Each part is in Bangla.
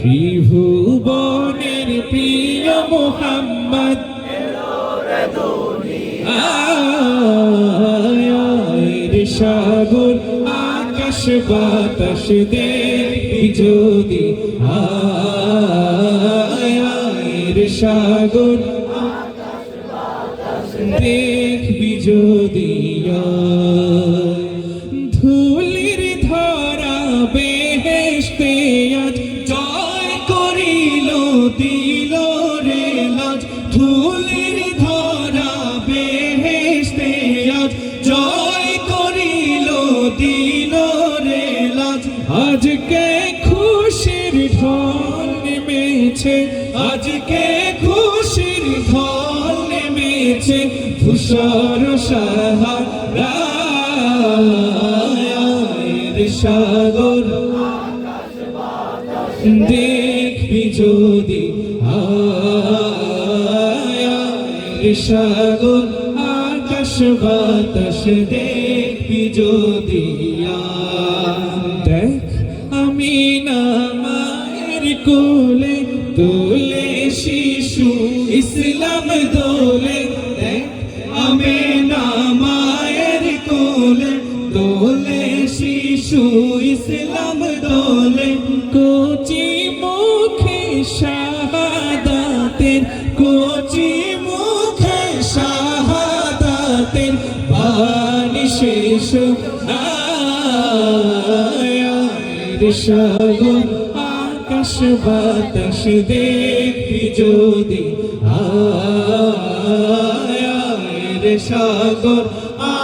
ত্রিভুবনের প্রিয় মোহাম্মদ আয় সাগর আকাশ বাতাস দেখবি যদি আয় সাগর দেখবি যদি ধুলির ধরা বেহেশতে আজ জয় করিল দিল রে লাজ ধুলির ধরা বেহেশতে আজ জয় করিল দিল রে লাজ আজকে খুশির ঢল নেমেছে আজকে খুশির ঢল নেমেছে ধূসর সাহারা সাগর দেখবি যদি সাগর আকাশ বাতাস দেখবি যদি দেখ আমি না মায়ের কোলে দোলে শিশু ইসলাম দোলে দেখ আমি না মায়ের কোলে দোলে শিশু ইসলাম দোলে কোচি মুখে শাহাদাতের কোচি মুখে শাহাদাতের বাণী শেষ সাগর আকাশ বাতাস দেখবি যদি সাগর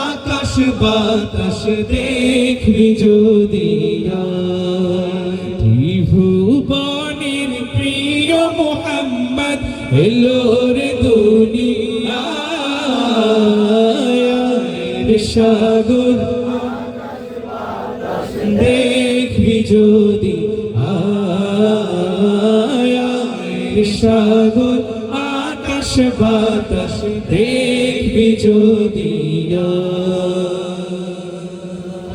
আকাশ বাতাস দেখবি যদি ত্রিভুবনের প্রিয় মোহাম্মদ এলো রে দুনিয়ায় সাগর দেখবি যদি সাগর আকাশ বাতাস দেখবি যদি